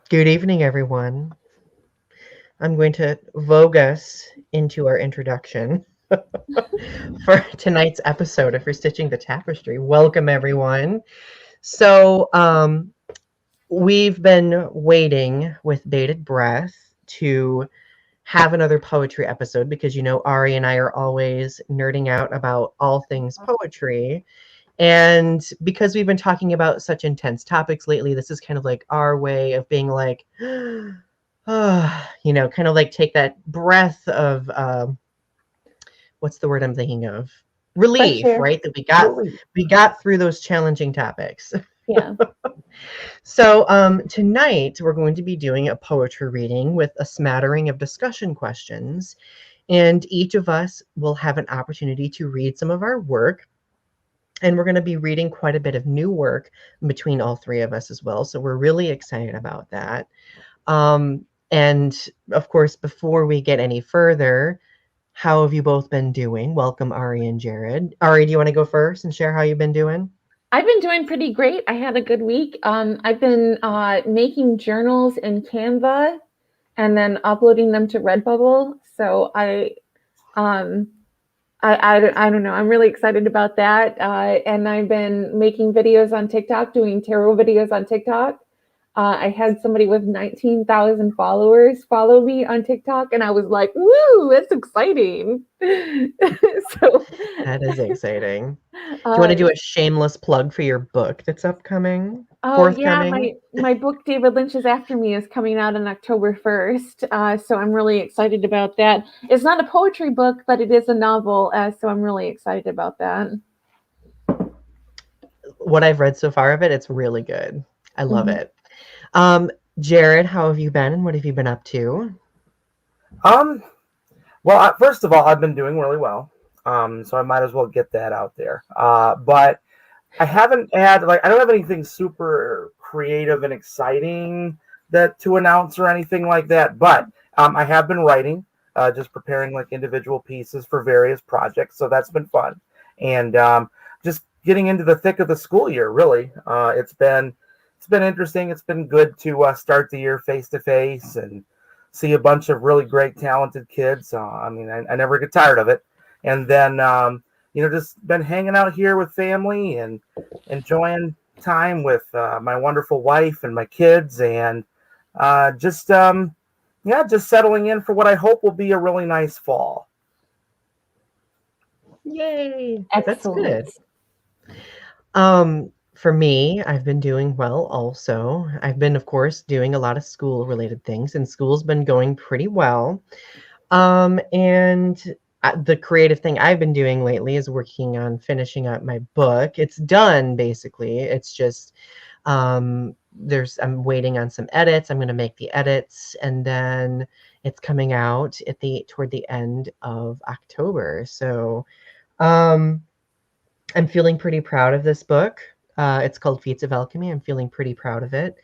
Good evening, everyone. I'm going to vogue us into our introduction for tonight's episode of Restitching the Tapestry. Welcome, everyone. So, we've been waiting with bated breath to have another poetry episode because Ari and I are always nerding out about all things poetry. And because we've been talking about such intense topics lately, this is kind of like our way of being like, kind of like take that breath of what's the word I'm thinking of? Fresh Relief, air. right? That we got through those challenging topics. Yeah. So tonight we're going to be doing a poetry reading with a smattering of discussion questions, and each of us will have an opportunity to read some of our work. And we're going to be reading quite a bit of new work between all three of us as well. So we're really excited about that. And of course, before we get any further, how have you both been doing? Welcome, Ari and Jared. Ari, do you want to go first and share how you've been doing? I've been doing pretty great. I had a good week. I've been making journals in Canva and then uploading them to Redbubble. So um, I don't know. I'm really excited about that. And I've been making videos on TikTok, doing tarot videos on TikTok. I had somebody with 19,000 followers follow me on TikTok, and I was like, "Woo, that's exciting!" so, That is exciting. Do you want uh, to do a shameless plug for your book that's upcoming, oh yeah, forthcoming? my book David Lynch is After Me is coming out on October 1st. So I'm really excited about that. It's not a poetry book, but it is a novel. So I'm really excited about that. What I've read so far of it, it's really good. I love Mhm. it. Um, Jared, how have you been and what have you been up to? Um, first of all, I've been doing really well. So I might as well get that out there. But I haven't had I don't have anything super creative and exciting that to announce or anything like that. But I have been writing, just preparing like individual pieces for various projects. So that's been fun, and just getting into the thick of the school year. Really, it's been interesting. It's been good to start the year face to face and see a bunch of really great, talented kids. I mean, I never get tired of it. And then, just been hanging out here with family and enjoying time with my wonderful wife and my kids, and just settling in for what I hope will be a really nice fall. Yay, that's Excellent. good. For me, I've been doing well also. I've been, of course, doing a lot of school related things, and school's been going pretty well. And the creative thing I've been doing lately is working on finishing up my book. It's done basically. It's just I'm waiting on some edits. I'm going to make the edits, and then it's coming out at the toward the end of October. So, um I'm feeling pretty proud of this book. It's called Feats of Alchemy. I'm feeling pretty proud of it.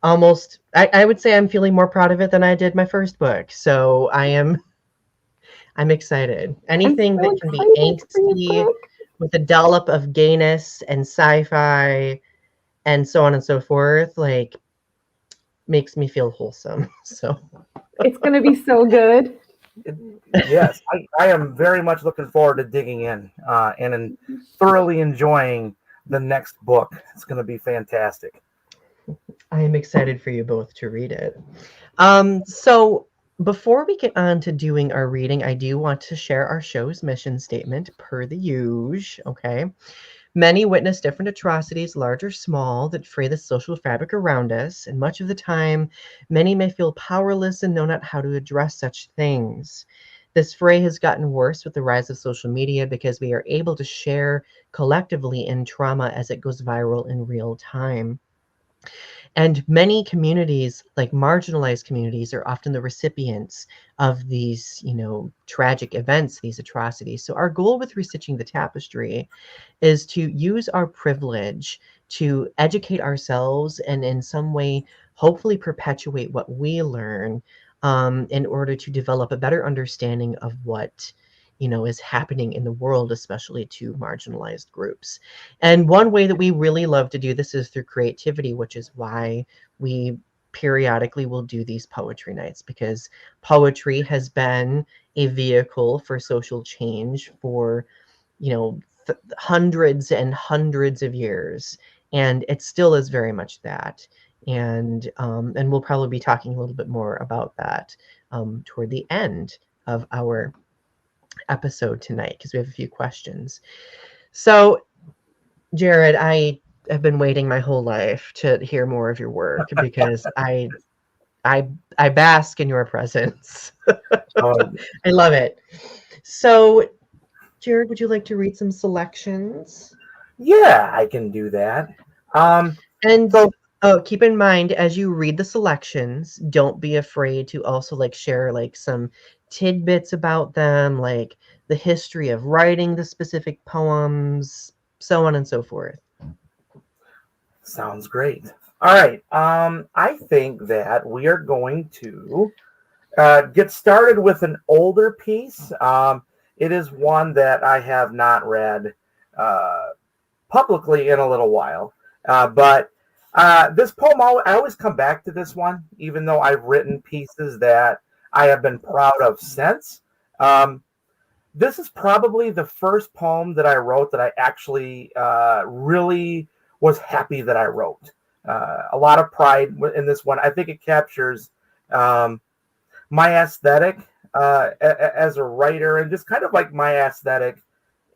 Almost, I would say I'm feeling more proud of it than I did my first book. So I'm excited. I'm Anything so that can be excited for your angsty book. with a dollop of gayness and sci-fi and so on and so forth, like makes me feel wholesome. So It's going to be so good. It, yes, I am very much looking forward to digging in and thoroughly enjoying the next book. It's going to be fantastic. I am excited for you both to read it. So before we get on to doing our reading, I do want to share our show's mission statement per the usual. Okay. Many witness different atrocities, large or small, that fray the social fabric around us, and much of the time, many may feel powerless and know not how to address such things. This fray has gotten worse with the rise of social media because we are able to share collectively in trauma as it goes viral in real time. And many communities, like marginalized communities, are often the recipients of these, tragic events, these atrocities. So our goal with Restitching the Tapestry is to use our privilege to educate ourselves and in some way, hopefully perpetuate what we learn in order to develop a better understanding of what is happening in the world, especially to marginalized groups. And one way that we really love to do this is through creativity, which is why we periodically we'll do these poetry nights, because poetry has been a vehicle for social change for, hundreds and hundreds of years, and it still is very much that. And we'll probably be talking a little bit more about that toward the end of our episode tonight, because we have a few questions. So, Jared, I have been waiting my whole life to hear more of your work, because I bask in your presence. I love it. So, Jared, would you like to read some selections? Yeah, I can do that. And so, keep in mind, as you read the selections, don't be afraid to also share some tidbits about them, like the history of writing the specific poems, so on and so forth. Sounds great. All right. I think that we are going to get started with an older piece. It is one that I have not read publicly in a little while. But this poem, I always come back to this one, even though I've written pieces that I have been proud of since. This is probably the first poem that I wrote that I actually really was happy that I wrote. A lot of pride in this one. I think it captures my aesthetic as a writer, and just kind of like my aesthetic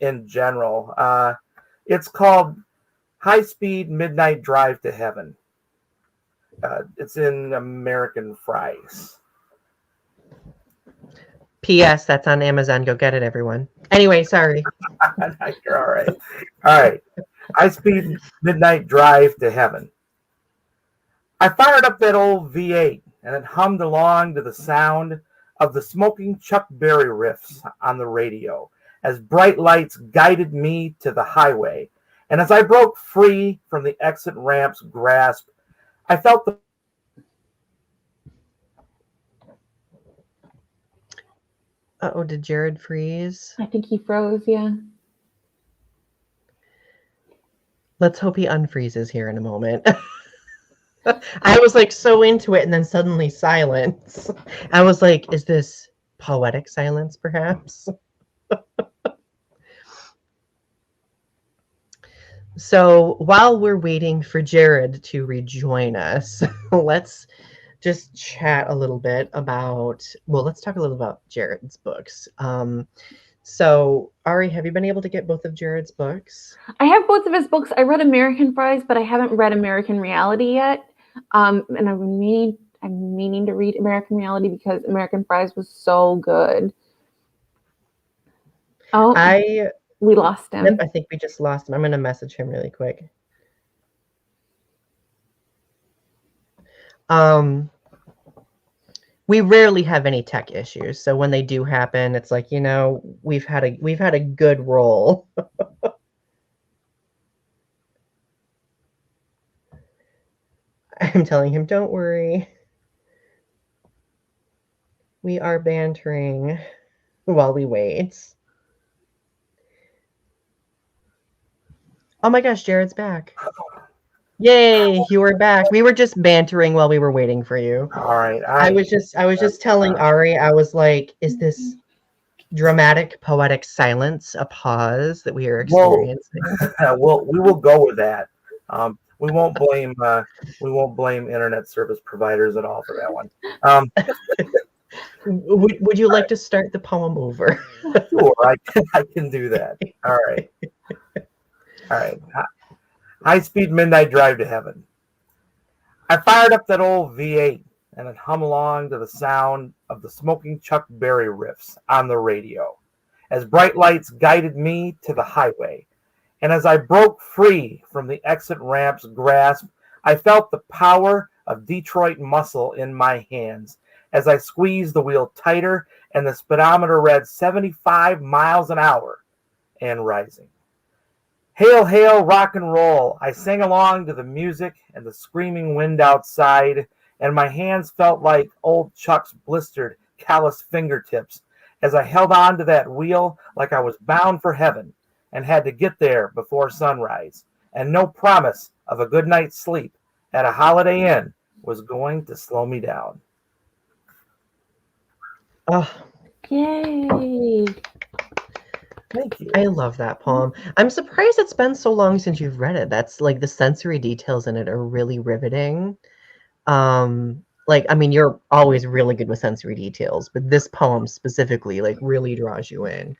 in general. It's called High Speed Midnight Drive to Heaven. It's in American Fries. P.S. That's on Amazon. Go get it, everyone. Anyway, sorry. You're all right. All right. High Speed Midnight Drive to Heaven. I fired up that old V8 and it hummed along to the sound of the smoking Chuck Berry riffs on the radio as bright lights guided me to the highway. And as I broke free from the exit ramp's grasp, I felt the... Uh-oh, did Jared freeze? I think he froze, yeah. Let's hope he unfreezes here in a moment. I was so into it, and then suddenly silence. I was like, is this poetic silence, perhaps? So while we're waiting for Jared to rejoin us, let's just chat a little bit about, let's talk a little about Jared's books. So Ari, have you been able to get both of Jared's books? I have both of his books. I read American Fries, but I haven't read American Reality yet. And I'm meaning to read American Reality because American Fries was so good. Oh, we lost him. Yep, I think we just lost him. I'm going to message him really quick. We rarely have any tech issues, so when they do happen, it's like, we've had a good roll. I'm telling him, don't worry. We are bantering while we wait. Oh my gosh, Jared's back. Yay, you are back. We were just bantering while we were waiting for you. All right. I was just telling Ari, I was like, is this dramatic poetic silence a pause that we are experiencing? Well, we will go with that. We won't blame internet service providers at all for that one. Would you like to start the poem over? Sure, I can do that. All right. High Speed Midnight Drive to Heaven. I fired up that old V8 and it hummed along to the sound of the smoking Chuck Berry riffs on the radio as bright lights guided me to the highway. And as I broke free from the exit ramp's grasp, I felt the power of Detroit muscle in my hands as I squeezed the wheel tighter and the speedometer read 75 miles an hour and rising. Hail, hail, rock and roll. I sang along to the music and the screaming wind outside, and my hands felt like old Chuck's blistered, calloused fingertips as I held on to that wheel like I was bound for heaven and had to get there before sunrise, and no promise of a good night's sleep at a Holiday Inn was going to slow me down. Oh, Yay. Thank you. I love that poem. I'm surprised it's been so long since you've read it. That's like the sensory details in it are really riveting. Like, I mean, you're always really good with sensory details, but this poem specifically, like, really draws you in.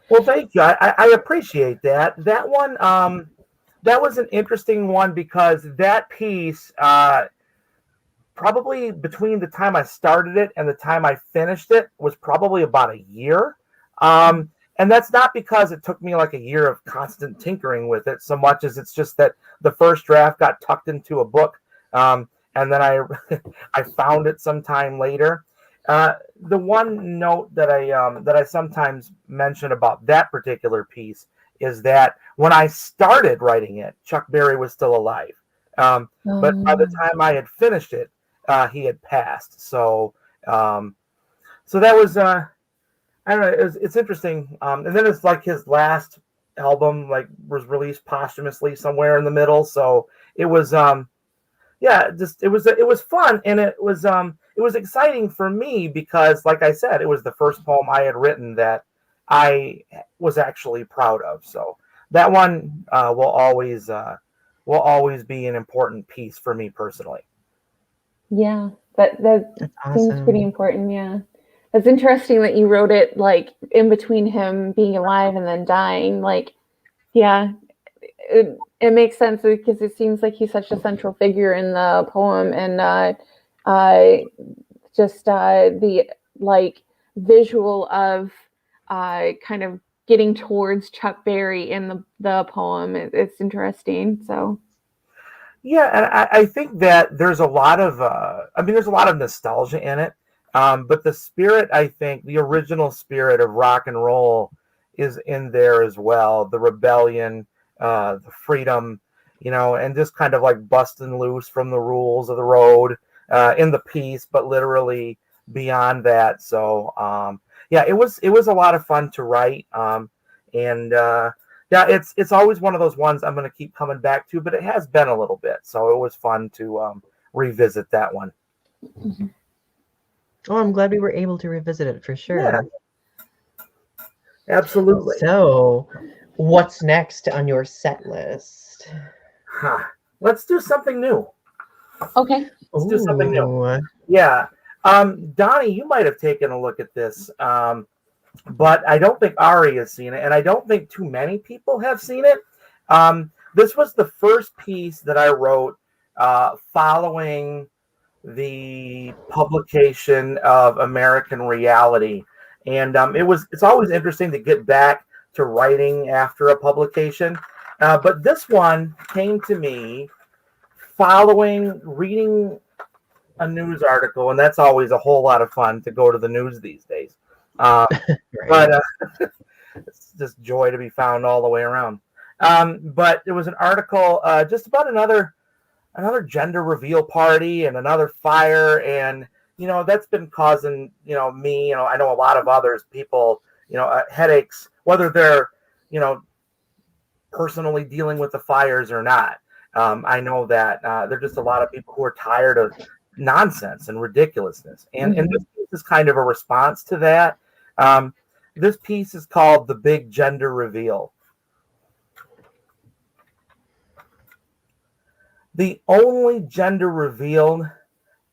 Well, thank you. I appreciate that. That one, that was an interesting one because that piece, probably between the time I started it and the time I finished it was probably about a year. And that's not because it took me like a year of constant tinkering with it so much as it's just that the first draft got tucked into a book. And then I found it sometime later. The one note that I sometimes mention about that particular piece is that when I started writing it, Chuck Berry was still alive. But by the time I had finished it, he had passed. So that was I don't know. It's interesting. And then it's like his last album like was released posthumously somewhere in the middle. So it was it was fun, and it was exciting for me because, like I said, it was the first poem I had written that I was actually proud of. So that one will always be an important piece for me personally. Yeah, that seems pretty Awesome. important. Yeah, it's interesting that you wrote it like in between him being alive and then dying. Like, yeah, it makes sense because it seems like he's such a central figure in the poem, and just the like visual of kind of getting towards Chuck Berry in the poem. It's interesting. So. Yeah, and I think that there's a lot of there's a lot of nostalgia in it. But the spirit, I think, the original spirit of rock and roll is in there as well. The rebellion, the freedom, and just kind of like busting loose from the rules of the road in the piece, but literally beyond that. So yeah, it was a lot of fun to write. And yeah, it's always one of those ones I'm going to keep coming back to, but it has been a little bit, so it was fun to revisit that one. Mm-hmm. Oh, I'm glad we were able to revisit it for sure. Yeah, absolutely. So, what's next on your set list? Let's do something new. Okay. Let's do something new. Yeah. Donny, you might have taken a look at this. But I don't think Ari has seen it, and I don't think too many people have seen it. This was the first piece that I wrote following the publication of American Reality, and it's always interesting to get back to writing after a publication. But this one came to me following reading a news article, and that's always a whole lot of fun to go to the news these days. Right. But it's just joy to be found all the way around. But it was an article just about another gender reveal party and another fire, and that's been causing me, I know a lot of others, people, headaches, whether they're personally dealing with the fires or not. I know that there are just a lot of people who are tired of nonsense and ridiculousness, and this is kind of a response to that. This piece is called The Big Gender Reveal. The only gender revealed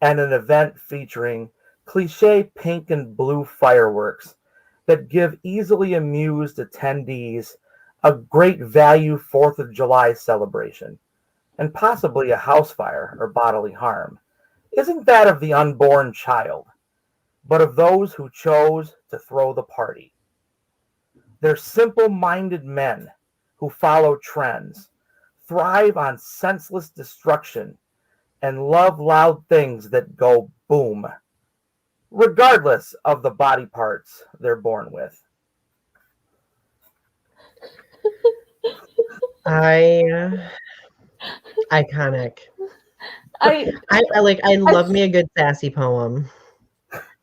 at an event featuring cliche pink and blue fireworks that give easily amused attendees a great value 4th of July celebration, and possibly a house fire or bodily harm, isn't that of the unborn child, but of those who chose to throw the party. They're simple-minded men who follow trends, thrive on senseless destruction, and love loud things that go boom, regardless of the body parts they're born with. Iconic. I love me a good sassy poem.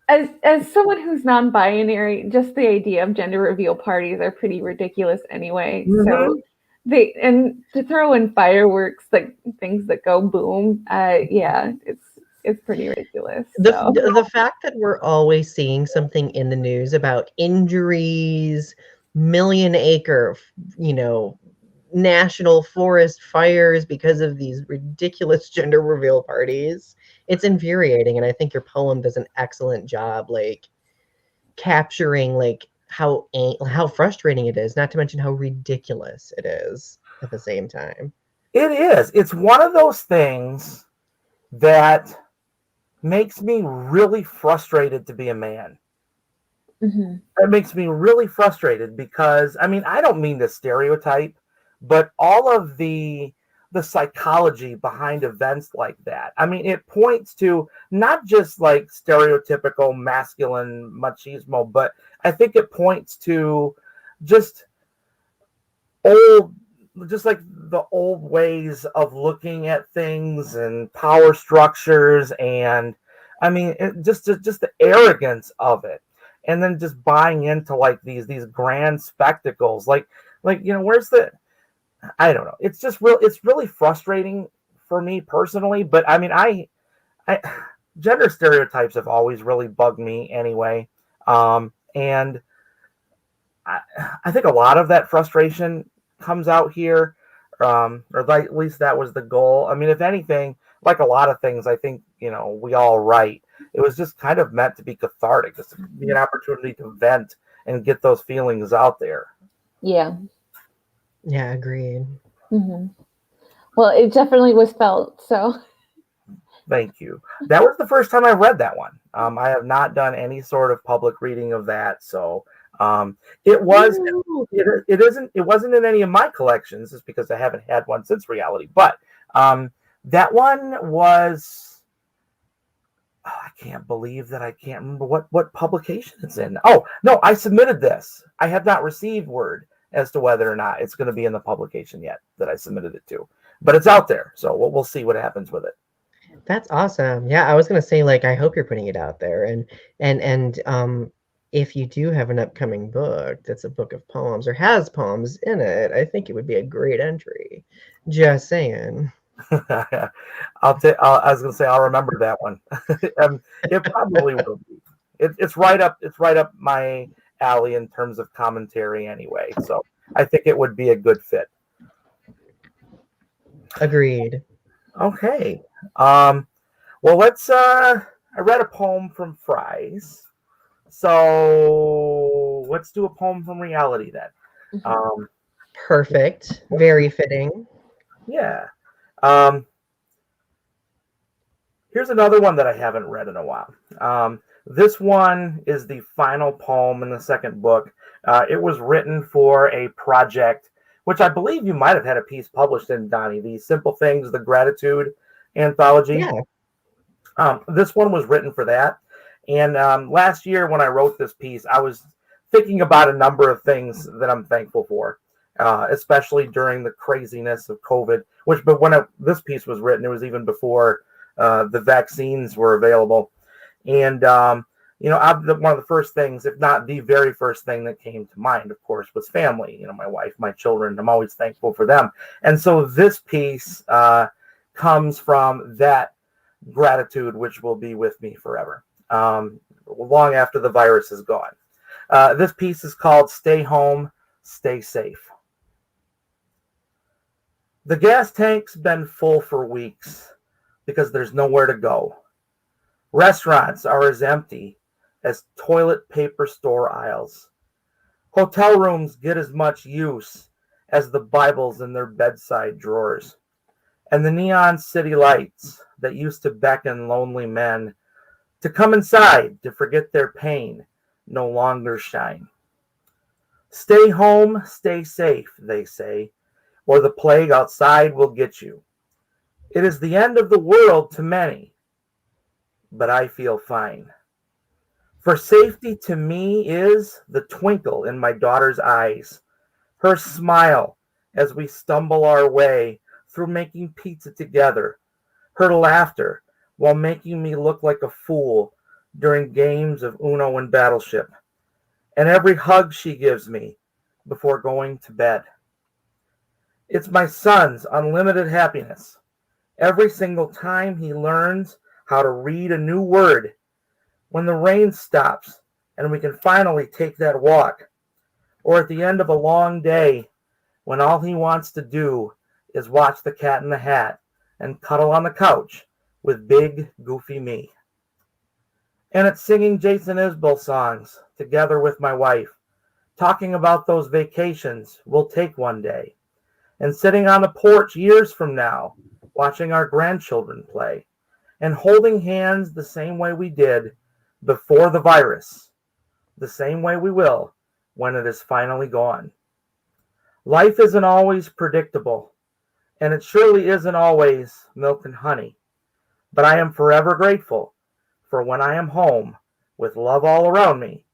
As someone who's non-binary, just the idea of gender reveal parties are pretty ridiculous anyway. So and to throw in fireworks, like things that go boom, yeah, it's pretty ridiculous. So The fact that we're always seeing something in the news about injuries, million acre, national forest fires because of these ridiculous gender reveal parties, it's infuriating. And I think your poem does an excellent job, like capturing like how frustrating it is, not to mention how ridiculous it is at the same time. It is. It's one of those things that makes me really frustrated to be a man. mhm. It makes me really frustrated because, I mean, I don't mean to stereotype, but all of the psychology behind events like that. I mean, it points to not just like stereotypical masculine machismo, but I think it points to just old, just like the old ways of looking at things and power structures, and I mean just the arrogance of it, and then just buying into like these grand spectacles, like where's the, I don't know, it's just real, it's really frustrating for me personally. But I mean, I gender stereotypes have always really bugged me anyway, and I think a lot of that frustration comes out here, or like, at least that was the goal. I mean, if anything, like a lot of things, I think we all write. It was just kind of meant to be cathartic, just to be an opportunity to vent and get those feelings out there. Yeah. Yeah, agreed. Hmm. Well, it definitely was felt. So Thank you. That was the first time I read that one. I have not done any sort of public reading of that, so it was. Ooh. It isn't. It wasn't in any of my collections, just because I haven't had one since Reality. But that one was. Oh, I can't believe that I can't remember what publication it's in. Oh no, I submitted this. I have not received word as to whether or not it's going to be in the publication yet that I submitted it to, but it's out there. So we'll see what happens with it. That's awesome. Yeah, I was gonna say, like, I hope you're putting it out there, and if you do have an upcoming book that's a book of poems or has poems in it, I think it would be a great entry. Just saying. I was gonna say I'll remember that one. It probably will be. It's right up. It's right up my alley in terms of commentary, anyway. So I think it would be a good fit. Agreed. Okay. Well, let's. I read a poem from Fry's, so let's do a poem from Reality then. Um, Perfect. Very fitting. yeah. Here's another one that I haven't read in a while. This one is the final poem in the second book. It was written for a project, which I believe you might have had a piece published in, Donny, the Simple Things, the Gratitude anthology. Yeah. This one was written for that. And last year when I wrote this piece, I was thinking about a number of things that I'm thankful for, especially during the craziness of COVID, but when this piece was written, it was even before the vaccines were available. And, one of the first things, if not the very first thing that came to mind, of course, was family. My wife, my children. I'm always thankful for them. And so this piece comes from that gratitude, which will be with me forever, long after the virus is gone. This piece is called Stay Home, Stay Safe. The gas tank's been full for weeks because there's nowhere to go. Restaurants are as empty as toilet paper store aisles. Hotel rooms get as much use as the Bibles in their bedside drawers. And the neon city lights that used to beckon lonely men to come inside to forget their pain no longer shine. Stay home, stay safe, they say, or the plague outside will get you. It is the end of the world to many, but I feel fine. For safety to me is the twinkle in my daughter's eyes, her smile as we stumble our way through making pizza together, her laughter while making me look like a fool during games of Uno and Battleship, and every hug she gives me before going to bed. It's my son's unlimited happiness. Every single time he learns how to read a new word, when the rain stops and we can finally take that walk, or at the end of a long day when all he wants to do is watch The Cat in the Hat and cuddle on the couch with big, goofy me. And it's singing Jason Isbell songs together with my wife, talking about those vacations we'll take one day, and sitting on the porch years from now, watching our grandchildren play, and holding hands the same way we did before the virus, the same way we will when it is finally gone. Life isn't always predictable, and it surely isn't always milk and honey, but I am forever grateful for when I am home with love all around me,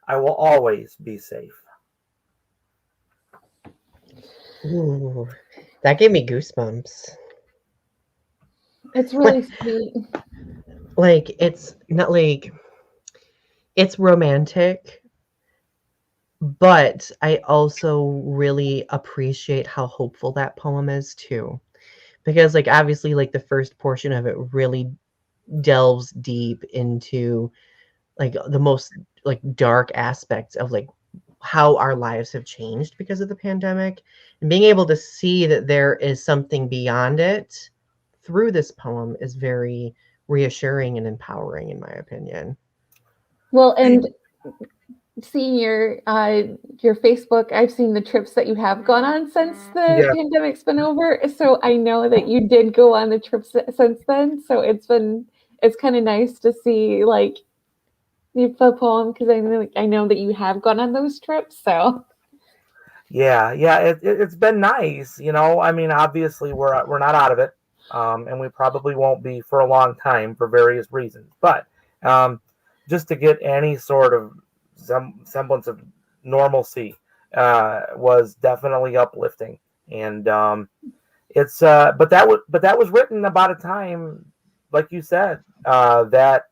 I will always be safe. Ooh, that gave me goosebumps. It's really sweet. Like, it's not like it's romantic, but I also really appreciate how hopeful that poem is too. Because like obviously like the first portion of it really delves deep into like the most like dark aspects of like how our lives have changed because of the pandemic, and being able to see that there is something beyond it through this poem is very reassuring and empowering in my opinion. Well, and seeing your Facebook, I've seen the trips that you have gone on since the Yeah, pandemic's been over. So I know that you did go on the trips since then. So it's kind of nice to see like the poem because I know that you have gone on those trips. So yeah. It's been nice, you know. I mean, obviously we're not out of it, and we probably won't be for a long time for various reasons. But um, just to get any sort of semblance of normalcy was definitely uplifting, and it's but that was written about a time, like you said, that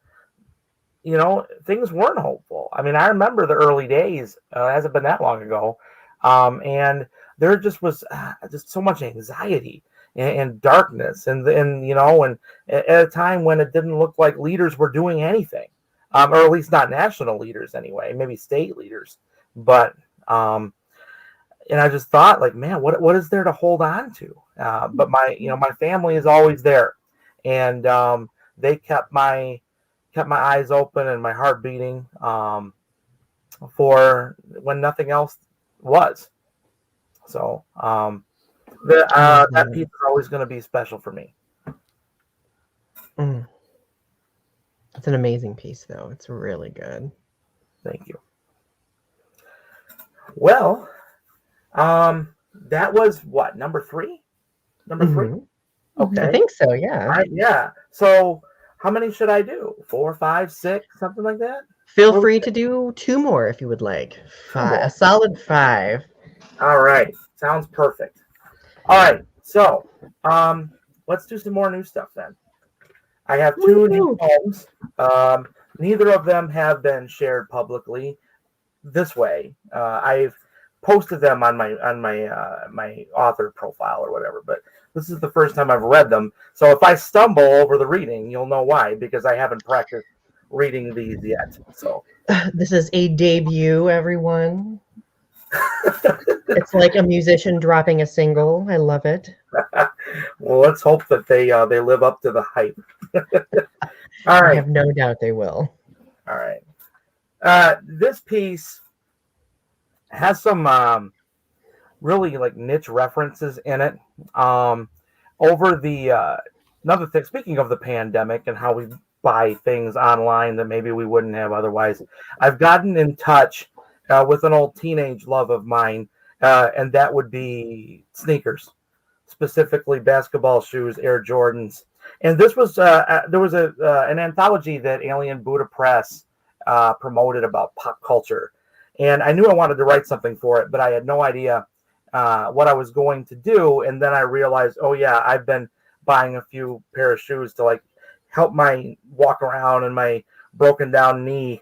things weren't hopeful. I mean, I remember the early days. It hasn't been that long ago, and there just was just so much anxiety and darkness, and at a time when it didn't look like leaders were doing anything, or at least not national leaders anyway, maybe state leaders. But and I just thought, like, man, what is there to hold on to? But my family is always there, and they kept my eyes open and my heart beating for when nothing else was. So I love that piece that. is always going to be special for me. Mm. It's an amazing piece though. It's really good. Thank you. Well, that was what, number three? Number three? Mhm. I Okay. think so, yeah. All right. Yeah. So how many should I do? 4, 5, 6, something like that? Feel What free was to it? do two more if you would like. Two A more. solid 5. All right. Sounds perfect. All right. So let's do some more new stuff then. I have 2 new Woo! poems. Neither of them have been shared publicly this way. I've posted them on my author profile or whatever, but this is the first time I've read them. So if I stumble over the reading, you'll know why, because I haven't practiced reading these yet. So This is a debut, everyone. It's like a musician dropping a single. I love it. well, let's hope that they live up to the hype. All I right. have no doubt they will. All right. This piece has some really like niche references in it. Over the another thing, speaking of the pandemic and how we buy things online that maybe we wouldn't have otherwise, I've gotten in touch with an old teenage love of mine, and that would be sneakers, specifically basketball shoes, Air Jordans. And this was there was an anthology that Alien Buddha Press promoted about pop culture, and I knew I wanted to write something for it, but I had no idea what I was going to do. And then I realized, oh yeah, I've been buying a few pair of shoes to like help my walk around and my broken down knees.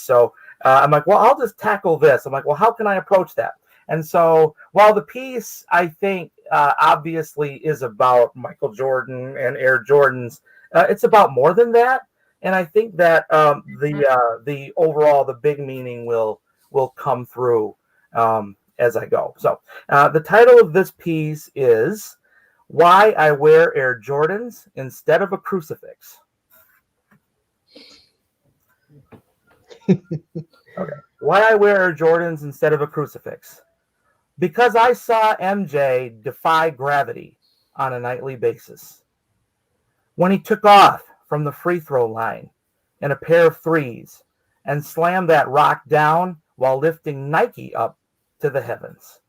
So I'm like, well, I'll just tackle this. I'm like, well, how can I approach that? And so while the piece, I think, obviously is about Michael Jordan and Air Jordans, it's about more than that. And I think that the overall, the big meaning will come through as I go. So the title of this piece is Why I Wear Air Jordans Instead of a Crucifix. Okay. Why I wear Air Jordans instead of a crucifix. Because I saw MJ defy gravity on a nightly basis. When he took off from the free throw line in a pair of threes and slammed that rock down while lifting Nike up to the heavens.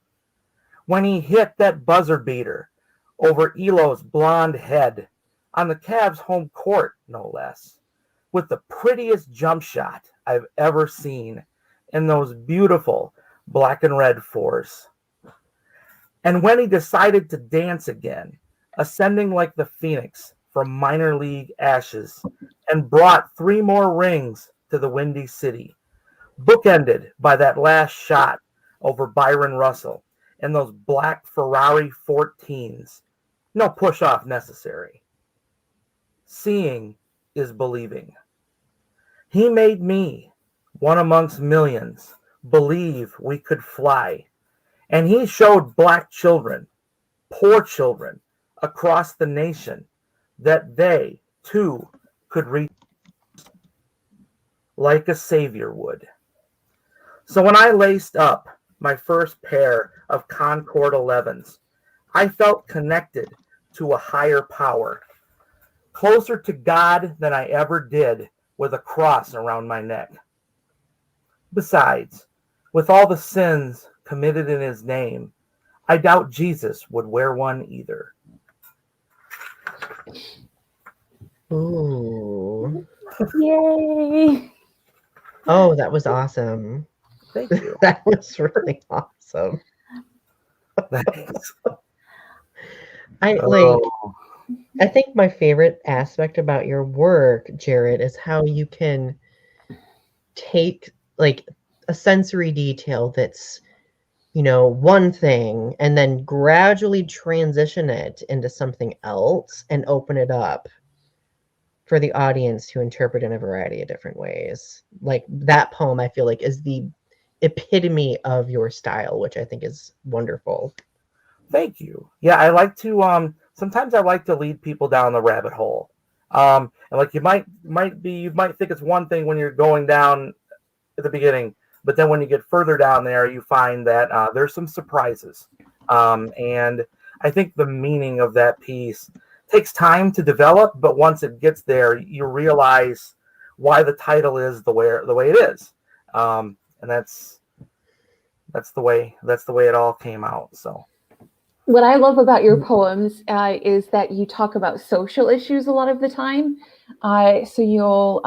When he hit that buzzer beater over Elo's blonde head on the Cavs home court, no less, with the prettiest jump shot I've ever seen in those beautiful black and red fours. And when he decided to dance again, ascending like the phoenix from minor league ashes, and brought 3 more rings to the Windy City, bookended by that last shot over Byron Russell and those black Ferrari 14s. No push-off necessary. Seeing is believing. He made me, one amongst millions, believe we could fly. And he showed black children, poor children, across the nation that they, too, could reach like a savior would. So when I laced up my first pair of Concord 11s, I felt connected to a higher power, closer to God than I ever did with a cross around my neck. Besides, with all the sins committed in his name, I doubt Jesus would wear one either. Ooh. Yay! Oh, that was awesome. Thank you. That was really awesome. Thanks. I think my favorite aspect about your work, Jared, is how you can take like a sensory detail that's, one thing and then gradually transition it into something else and open it up for the audience to interpret in a variety of different ways. Like that poem, I feel like, is the epitome of your style, which I think is wonderful. Thank you. Yeah, I like to sometimes I like to lead people down the rabbit hole. And like you might think it's one thing when you're going down at the beginning, but then when you get further down there, you find that there's some surprises. And I think the meaning of that piece takes time to develop, but once it gets there, you realize why the title is the way it is. And that's the way it all came out. So what I love about your poems is that you talk about social issues a lot of the time. So you'll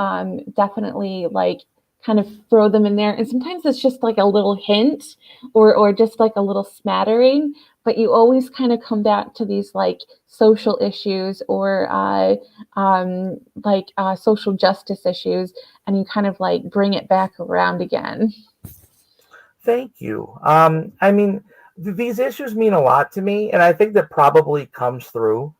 definitely like kind of throw them in there. And sometimes it's just like a little hint or just like a little smattering, but you always kind of come back to these like social issues or social justice issues, and you kind of like bring it back around again. Thank you. I mean, these issues mean a lot to me, and I think that probably comes through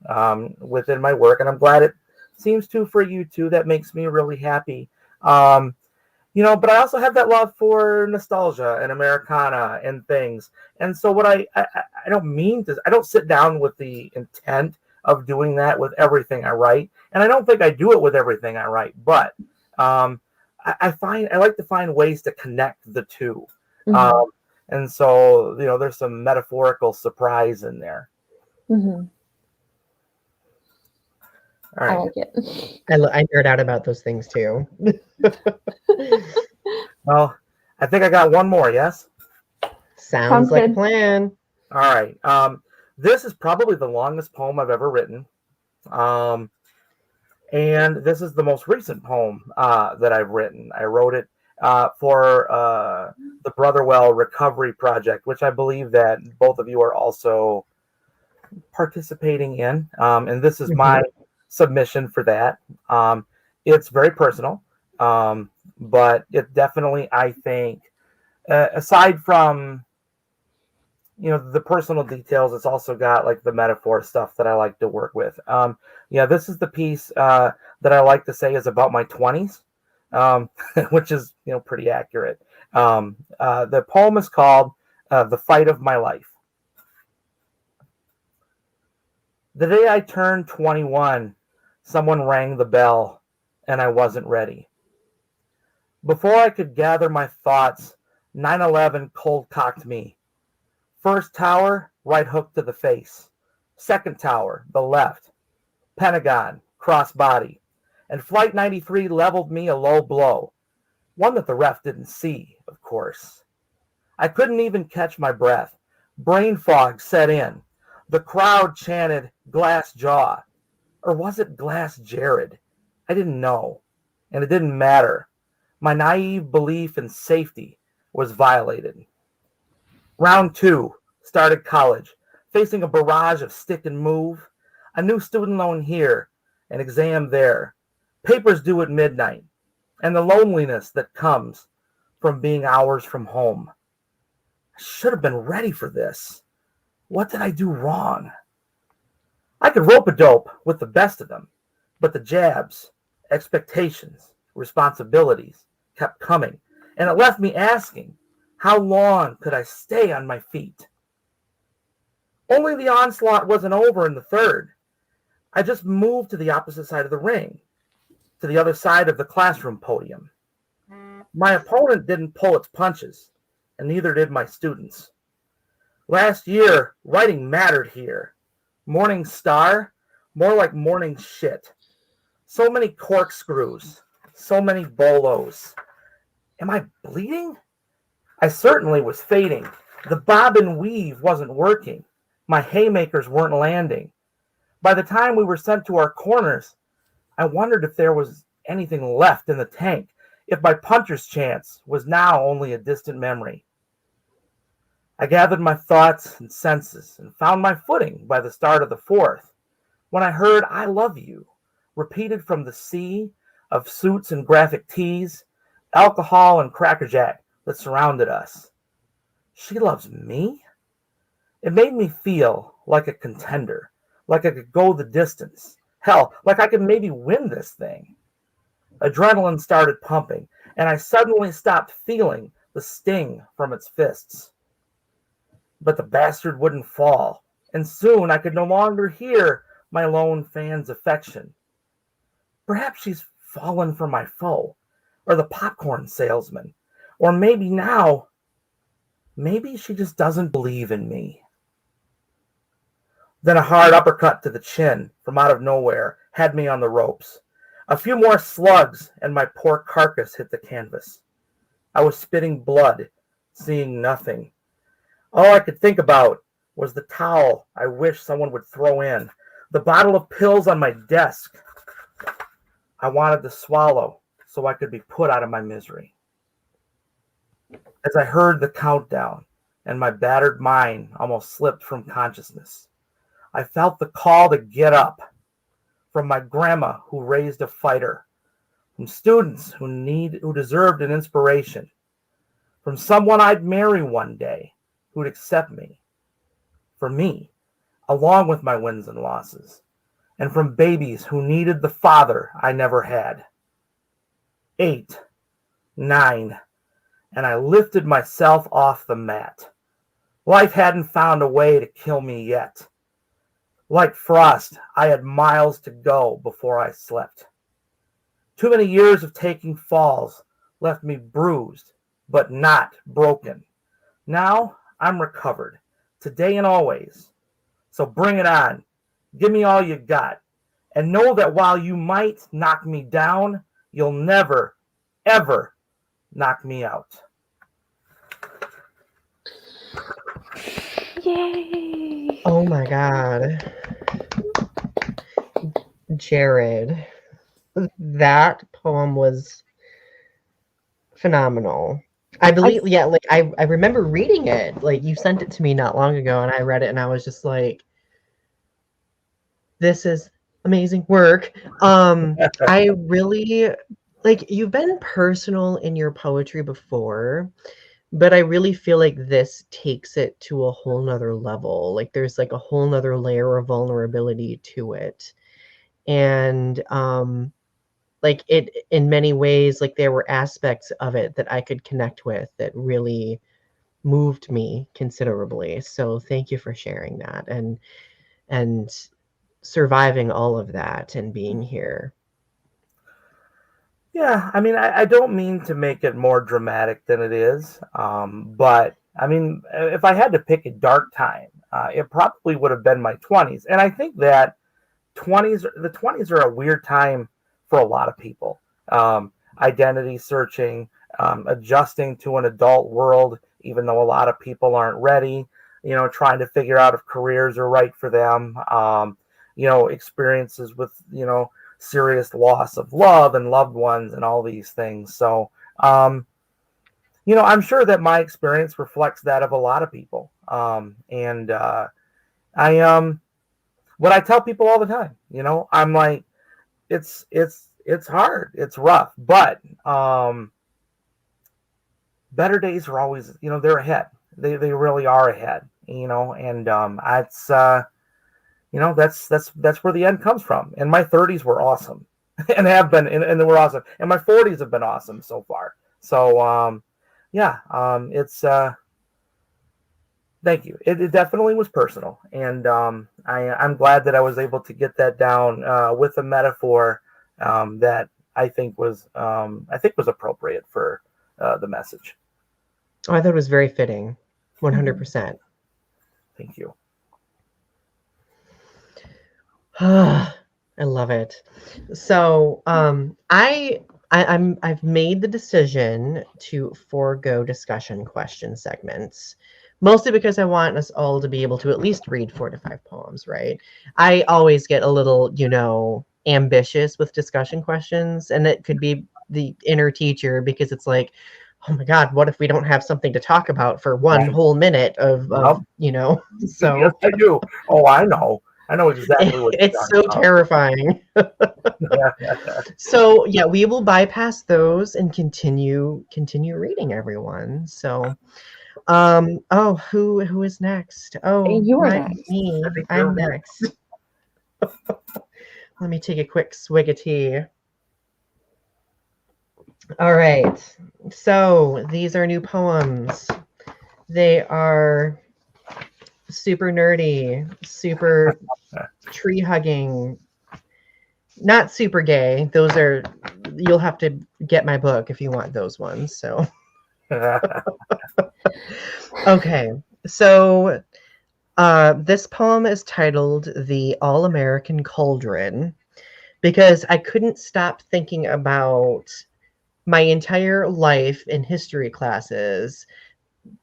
within my work, and I'm glad it seems to for you too. That makes me really happy. But I also have that love for nostalgia and Americana and things. And so what I don't sit down with the intent of doing that with everything I write. And I don't think I do it with everything I write, but I like to find ways to connect the two. Mm-hmm. And so, there's some metaphorical surprise in there. Mm-hmm. All right. I like it. I nerd out about those things too. Well, I think I got one more, yes? Sounds like good. a plan. All right. This is probably the longest poem I've ever written. And this is the most recent poem that I've written. I wrote it for the Brotherwell Recovery Project, which I believe that both of you are also participating in. And this is my submission for that. It's very personal, but it definitely, I think, aside from the personal details. It's also got like the metaphor stuff that I like to work with. This is the piece that I like to say is about my 20s, which is pretty accurate. The poem is called "The Fight of My Life." The day I turned 21, someone rang the bell, and I wasn't ready. Before I could gather my thoughts, 9/11 cold-cocked me. First tower, right hook to the face. Second tower, the left. Pentagon, cross-body. And Flight 93 leveled me a low blow. One that the ref didn't see, of course. I couldn't even catch my breath. Brain fog set in. The crowd chanted, "Glass jaw." Or was it Glass Jared? I didn't know. And it didn't matter. My naive belief in safety was violated. Round 2, started college, facing a barrage of stick and move, a new student loan here, an exam there, papers due at midnight, and the loneliness that comes from being hours from home. I should have been ready for this. What did I do wrong? I could rope a dope with the best of them, but the jabs, expectations, responsibilities kept coming, and it left me asking, how long could I stay on my feet? Only the onslaught wasn't over in the third. I just moved to the opposite side of the ring, to the other side of the classroom podium. My opponent didn't pull its punches, and neither did my students. Last year, writing mattered here. Morningstar, more like morning shit. So many corkscrews, so many bolos. Am I bleeding? I certainly was fading. The bob and weave wasn't working. My haymakers weren't landing. By the time we were sent to our corners, I wondered if there was anything left in the tank, if my puncher's chance was now only a distant memory. I gathered my thoughts and senses and found my footing by the start of the fourth, when I heard "I love you" repeated from the sea of suits and graphic tees, alcohol and crackerjack that surrounded us. She loves me? It made me feel like a contender, like I could go the distance. Hell, like I could maybe win this thing. Adrenaline started pumping, and I suddenly stopped feeling the sting from its fists. But the bastard wouldn't fall, and soon I could no longer hear my lone fan's affection. Perhaps she's fallen for my foe, or the popcorn salesman, or maybe she just doesn't believe in me. Then a hard uppercut to the chin from out of nowhere had me on the ropes. A few more slugs, and my poor carcass hit the canvas. I was spitting blood, seeing nothing. All I could think about was the towel I wish someone would throw in, the bottle of pills on my desk. I wanted to swallow so I could be put out of my misery. As I heard the countdown and my battered mind almost slipped from consciousness, I felt the call to get up from my grandma who raised a fighter, from students who deserved an inspiration, from someone I'd marry one day who'd accept me, for me, along with my wins and losses, and from babies who needed the father I never had. 8, 9, and I lifted myself off the mat. Life hadn't found a way to kill me yet. Like frost, I had miles to go before I slept. Too many years of taking falls left me bruised, but not broken. Now I'm recovered, today and always. So bring it on. Give me all you got. And know that while you might knock me down, you'll never, ever knock me out. Yay! Oh my God. Jared, that poem was phenomenal. I believe, I remember reading it. Like, you sent it to me not long ago, and I read it, and I was just like, this is amazing work. I really, you've been personal in your poetry before, but I really feel like this takes it to a whole nother level. Like there's like a whole nother layer of vulnerability to it. And like it in many ways, like there were aspects of it that I could connect with that really moved me considerably. So thank you for sharing that and surviving all of that and being here. Yeah, I mean, I don't mean to make it more dramatic than it is, but I mean, if I had to pick a dark time, it probably would have been my 20s. And I think that the 20s are a weird time for a lot of people. Identity searching, adjusting to an adult world, even though a lot of people aren't ready, trying to figure out if careers are right for them, experiences with, serious loss of love and loved ones and all these things. So, I'm sure that my experience reflects that of a lot of people. And I what I tell people all the time, I'm like, it's hard, it's rough, but better days are always, they're ahead. They really are ahead, and it's that's where the end comes from. And my 30s were awesome, and have been, and they were awesome, and my 40s have been awesome so far. So yeah, it's thank you. It definitely was personal, and I'm glad that I was able to get that down with a metaphor that I think was appropriate for the message. Oh, I thought it was very fitting. 100%. Thank you. I love it. So I've made the decision to forego discussion question segments, mostly because I want us all to be able to at least read 4 to 5 poems, right? I always get a little, ambitious with discussion questions, and it could be the inner teacher because it's like, oh my God, what if we don't have something to talk about for one whole minute of so Yes, I do. Oh, I know exactly what you're it's so talking terrifying. about. So yeah, we will bypass those and continue reading, everyone. So who is next? Oh, You are next. me. I think I'm you're next. Let me take a quick swig of tea. All right. So these are new poems. They are super nerdy, super tree hugging, not super gay. Those are, you'll have to get my book if you want those ones. So okay. So this poem is titled The All-American Cauldron because I couldn't stop thinking about my entire life in history classes,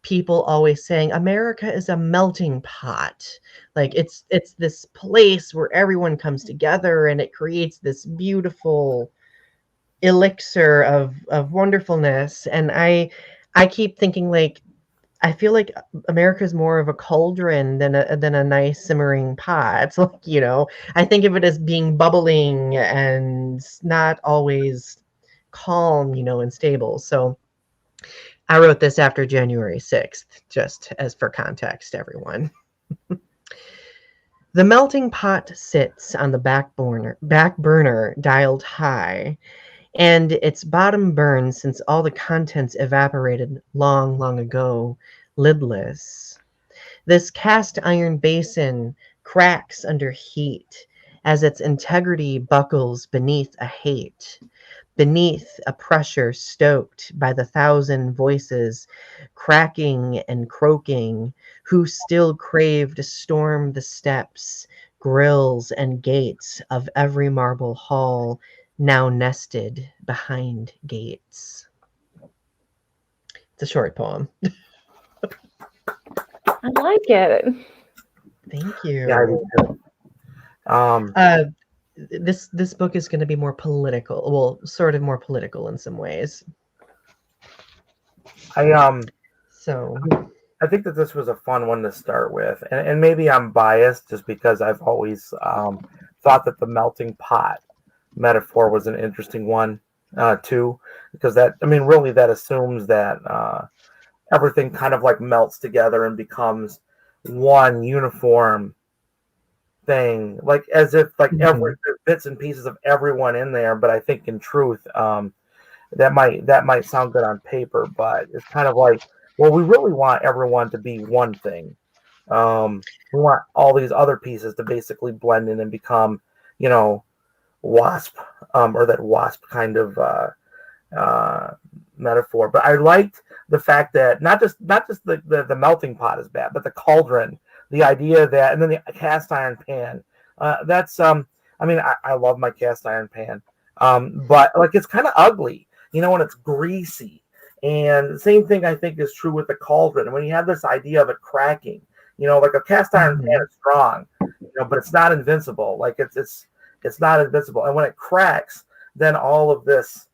people always saying America is a melting pot. Like it's this place where everyone comes together and it creates this beautiful elixir of wonderfulness. And I keep thinking like I feel like America is more of a cauldron than a nice simmering pot. Like, I think of it as being bubbling and not always calm, and stable. So I wrote this after January 6th, just as for context, everyone. The melting pot sits on the back burner dialed high, and its bottom burns since all the contents evaporated long, long ago, lidless. This cast iron basin cracks under heat as its integrity buckles beneath a hate, beneath a pressure stoked by the thousand voices cracking and croaking, who still crave to storm the steps, grills, and gates of every marble hall now nested behind gates. It's a short poem. I like it. Thank you. Yeah, I do too. This book is going to be more political. Well, sort of more political in some ways. So I think that this was a fun one to start with, and maybe I'm biased just because I've always thought that the melting pot metaphor was an interesting one too, because really that assumes that everything kind of like melts together and becomes one uniform thing, like as if like every bits and pieces of everyone in there. But I think in truth, that might sound good on paper, but it's kind of like, well, we really want everyone to be one thing. We want all these other pieces to basically blend in and become, wasp, or that wasp kind of metaphor. But I liked the fact that not just the melting pot is bad, but the cauldron, the idea that, and then the cast iron pan. That's I mean, I love my cast iron pan, but like it's kind of ugly, when it's greasy. And the same thing I think is true with the cauldron. When you have this idea of it cracking, like a cast iron pan is strong, but it's not invincible. Like it's not invincible. And when it cracks, then all of this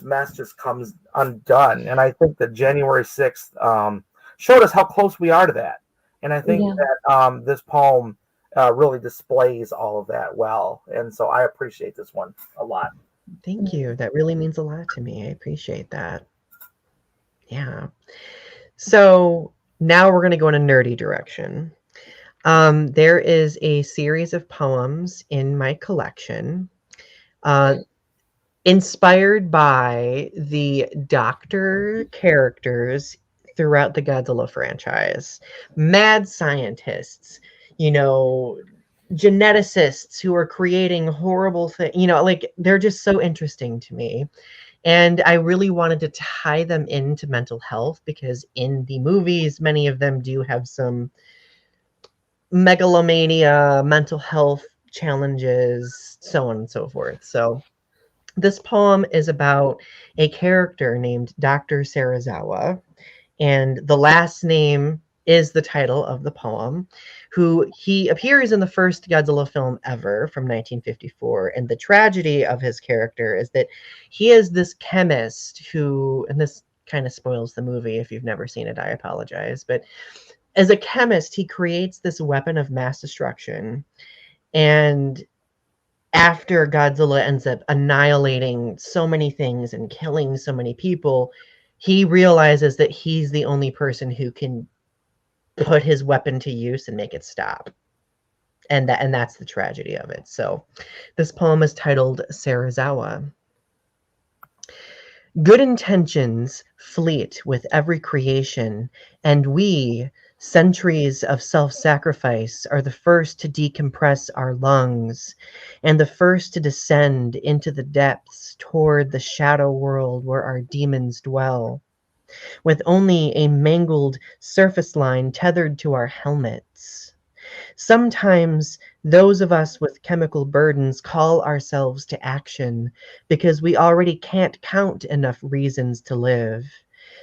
mess just comes undone. And I think that January 6th showed us how close we are to that. And I think that this poem really displays all of that well. And so I appreciate this one a lot. Thank you. That really means a lot to me. I appreciate that. Yeah. So now we're going to go in a nerdy direction. There is a series of poems in my collection inspired by the doctor characters throughout the Godzilla franchise. Mad scientists, geneticists who are creating horrible things, like they're just so interesting to me. And I really wanted to tie them into mental health because in the movies, many of them do have some megalomania, mental health challenges, so on and so forth. So this poem is about a character named Dr. Sarazawa, and the last name is the title of the poem, who he appears in the first Godzilla film ever from 1954. And the tragedy of his character is that he is this chemist who, and this kind of spoils the movie if you've never seen it, I apologize, but as a chemist, he creates this weapon of mass destruction. And after Godzilla ends up annihilating so many things and killing so many people, he realizes that he's the only person who can put his weapon to use and make it stop. And that's the tragedy of it. So this poem is titled Sarazawa. Good intentions fleet with every creation, and we, centuries of self-sacrifice, are the first to decompress our lungs and the first to descend into the depths toward the shadow world where our demons dwell, with only a mangled surface line tethered to our helmets. Sometimes those of us with chemical burdens call ourselves to action because we already can't count enough reasons to live.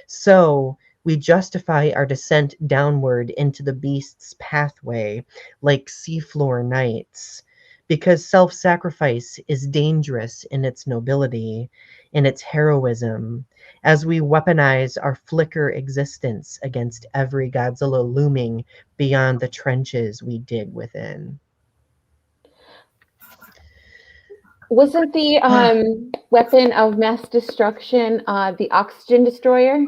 So we justify our descent downward into the beast's pathway like seafloor knights, because self-sacrifice is dangerous in its nobility, in its heroism, as we weaponize our flicker existence against every Godzilla looming beyond the trenches we dig within. Wasn't the weapon of mass destruction the oxygen destroyer?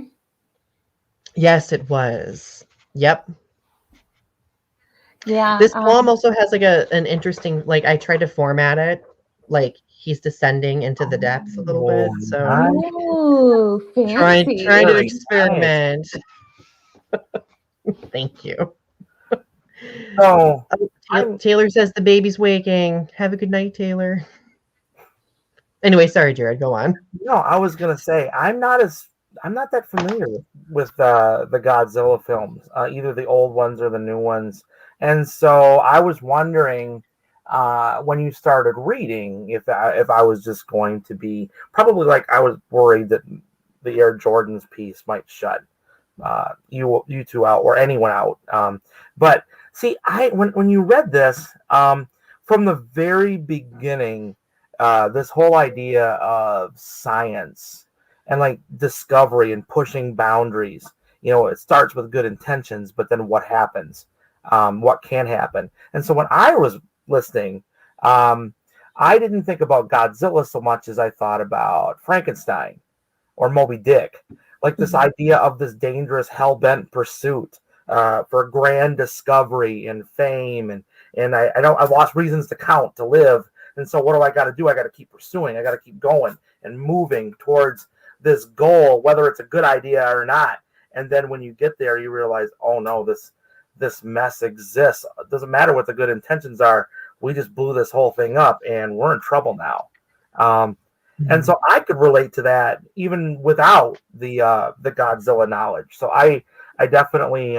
Yes, it was. Yep. Yeah. This poem also has like an interesting, like I tried to format it, like he's descending into the depths a little bit. So ooh, fancy. trying to experiment. Thank you. So Taylor says the baby's waking. Have a good night, Taylor. Anyway, sorry, Jared, go on. No, I was gonna say I'm not that familiar with the Godzilla films, either the old ones or the new ones, and so I was wondering when you started reading if I was just going to be probably like I was worried that the Air Jordan's piece might shut you two out or anyone out. But see, when you read this from the very beginning, this whole idea of science and like discovery and pushing boundaries, it starts with good intentions, but then what happens? What can happen? And so when I was listening, I didn't think about Godzilla so much as I thought about Frankenstein or Moby Dick, like this idea of this dangerous hell-bent pursuit for grand discovery and fame, and I've lost reasons to count to live, and so what do I got to do? I got to keep pursuing. I got to keep going and moving towards this goal, whether it's a good idea or not. And then when you get there, you realize, oh no, this mess exists. It doesn't matter what the good intentions are. We just blew this whole thing up, and we're in trouble now. And so I could relate to that even without the Godzilla knowledge. So I definitely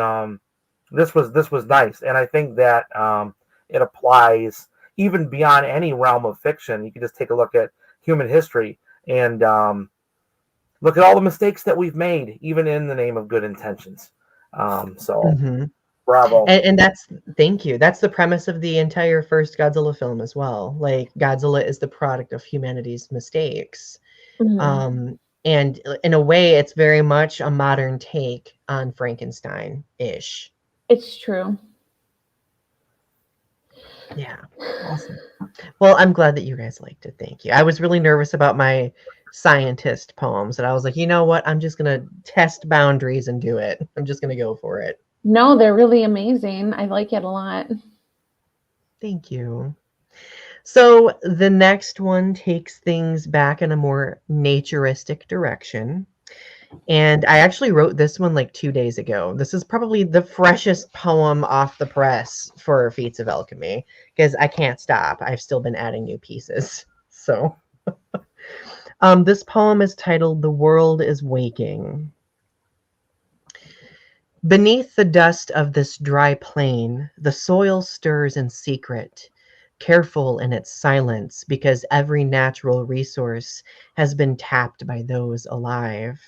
this was nice, and I think that it applies even beyond any realm of fiction. You can just take a look at human history and look at all the mistakes that we've made, even in the name of good intentions. Bravo. And thank you. That's the premise of the entire first Godzilla film as well. Like, Godzilla is the product of humanity's mistakes. And in a way, it's very much a modern take on Frankenstein-ish. It's true. Yeah. Awesome. Well, I'm glad that you guys liked it. Thank you. I was really nervous about my scientist poems, and I was like, you know what? I'm just going to test boundaries and do it. I'm just going to go for it. No, they're really amazing. I like it a lot. Thank you. So the next one takes things back in a more naturistic direction. And I actually wrote this one like 2 days ago. This is probably the freshest poem off the press for Feats of Alchemy, because I can't stop. I've still been adding new pieces. So this poem is titled "The World is Waking." Beneath the dust of this dry plain, the soil stirs in secret, careful in its silence, because every natural resource has been tapped by those alive.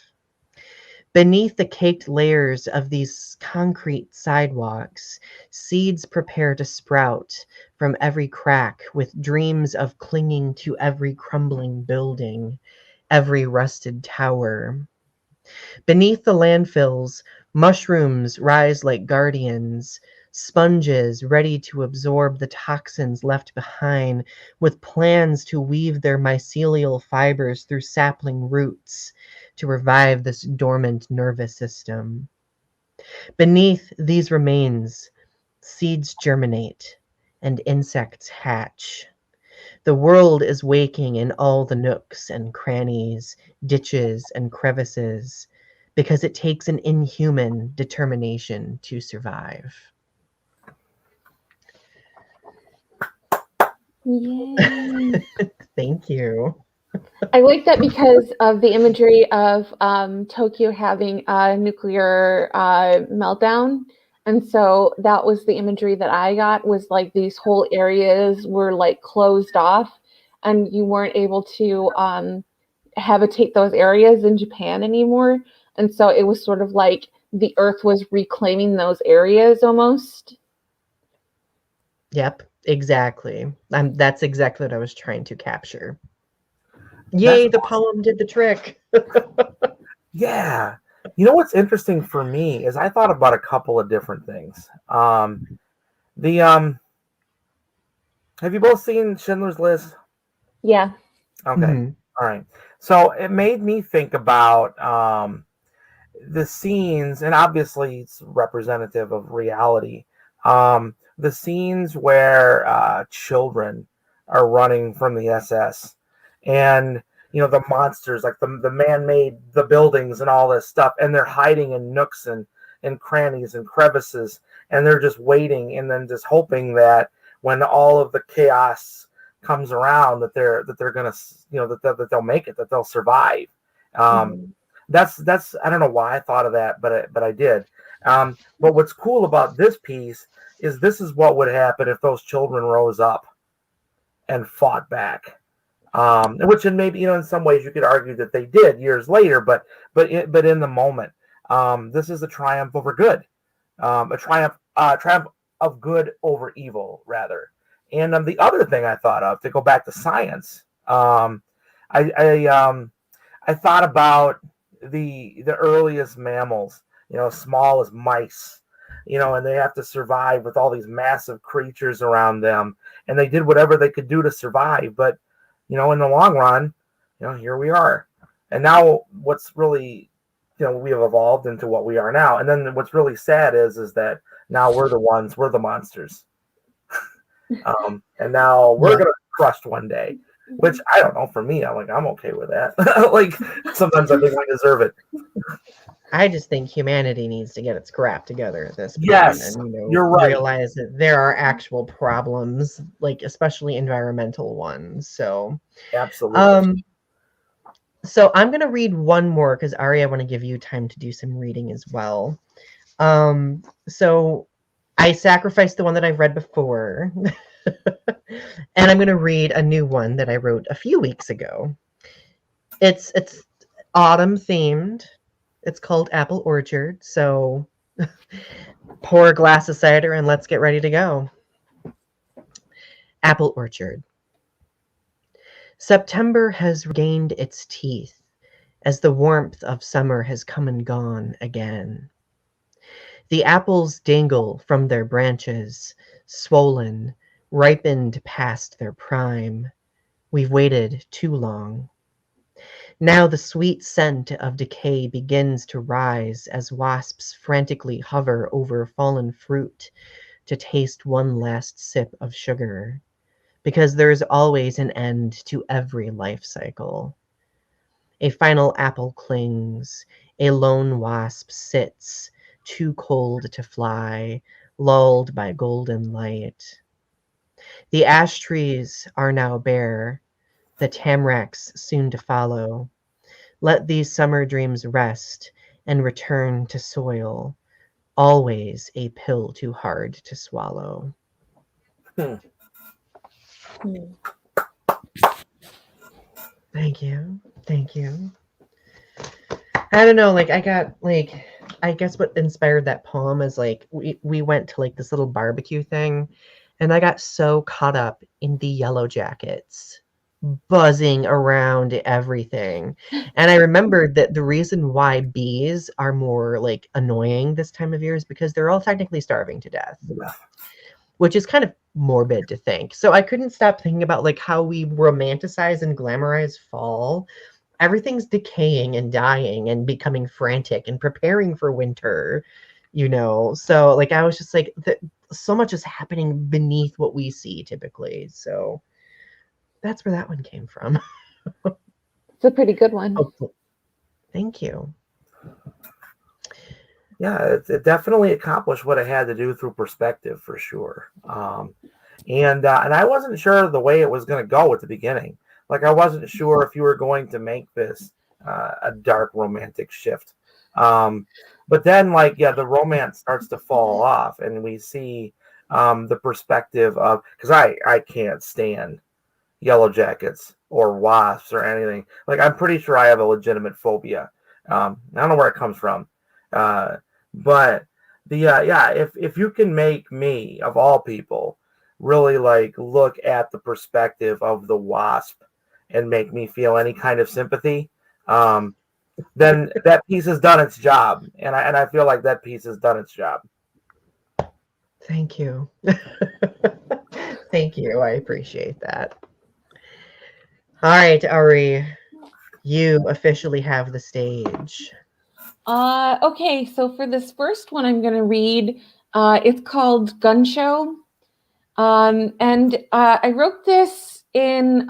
Beneath the caked layers of these concrete sidewalks, seeds prepare to sprout from every crack, with dreams of clinging to every crumbling building, every rusted tower. Beneath the landfills, mushrooms rise like guardians, sponges ready to absorb the toxins left behind, with plans to weave their mycelial fibers through sapling roots to revive this dormant nervous system. Beneath these remains, seeds germinate and insects hatch. The world is waking in all the nooks and crannies, ditches and crevices, because it takes an inhuman determination to survive. Yay. Thank you. I like that because of the imagery of Tokyo having a nuclear meltdown. And so that was the imagery that I got, was like these whole areas were like closed off and you weren't able to habitate those areas in Japan anymore. And so it was sort of like the earth was reclaiming those areas almost. Yep, exactly. That's exactly what I was trying to capture. Yay, the poem did the trick. Yeah. You know what's interesting for me is I thought about a couple of different things. Have you both seen Schindler's List? Yeah. Okay. Mm-hmm. All right. So it made me think about the scenes, and obviously it's representative of reality. The scenes where children are running from the SS, and the monsters, like the man-made, the buildings and all this stuff, and they're hiding in nooks and crannies and crevices, and they're just waiting and then just hoping that when all of the chaos comes around that they're gonna that they'll make it, that they'll survive. That's I don't know why I thought of that, but I did. But what's cool about this piece is this is what would happen if those children rose up and fought back. Which in maybe in some ways you could argue that they did years later, but in the moment, this is a triumph over good, a triumph of good over evil, rather. And the other thing I thought of, to go back to science, I thought about the earliest mammals, small as mice, and they have to survive with all these massive creatures around them, and they did whatever they could do to survive, but in the long run, here we are. And now what's really we have evolved into what we are now. And then what's really sad is that now we're the monsters. And now we're gonna be crushed one day, which I don't know. For me, I'm okay with that. Like sometimes I think we deserve it. I just think humanity needs to get its crap together at this point, Yes, and you're right. realize that there are actual problems, like especially environmental ones. So, Absolutely. So I'm gonna read one more because Ari, I want to give you time to do some reading as well. So I sacrificed the one that I've read before, and I'm gonna read a new one that I wrote a few weeks ago. It's autumn themed. It's called Apple Orchard. So pour a glass of cider and let's get ready to go. Apple Orchard. September has regained its teeth as the warmth of summer has come and gone again. The apples dangle from their branches, swollen, ripened past their prime. We've waited too long. Now the sweet scent of decay begins to rise as wasps frantically hover over fallen fruit to taste one last sip of sugar, because there is always an end to every life cycle. A final apple clings, a lone wasp sits, too cold to fly, lulled by golden light. The ash trees are now bare, the tamaracks soon to follow. Let these summer dreams rest and return to soil, always a pill too hard to swallow. Thank you. Thank you. I don't know, I guess what inspired that poem is we went to this little barbecue thing, and I got so caught up in the yellow jackets buzzing around everything. And I remembered that the reason why bees are more annoying this time of year is because they're all technically starving to death. Yeah. Which is kind of morbid to think. So I couldn't stop thinking about how we romanticize and glamorize fall. Everything's decaying and dying and becoming frantic and preparing for winter, So I was just so much is happening beneath what we see typically. So that's where that one came from. It's a pretty good one. Oh, thank you. Yeah, it definitely accomplished what it had to do through perspective for sure. And I wasn't sure the way it was going to go at the beginning. I wasn't sure if you were going to make this a dark romantic shift. But then the romance starts to fall off, and we see the perspective of, because I can't stand yellow jackets or wasps or anything. I'm pretty sure I have a legitimate phobia. I don't know where it comes from. But if you can make me, of all people, really look at the perspective of the wasp and make me feel any kind of sympathy, then that piece has done its job. And I feel like that piece has done its job. Thank you. Thank you. I appreciate that. All right, Ari, you officially have the stage. Okay, so for this first one, I'm going to read. It's called Gun Show. And I wrote this in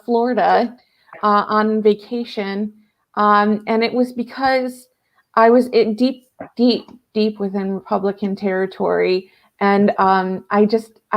Florida on vacation. And it was because I was deep within Republican territory. And I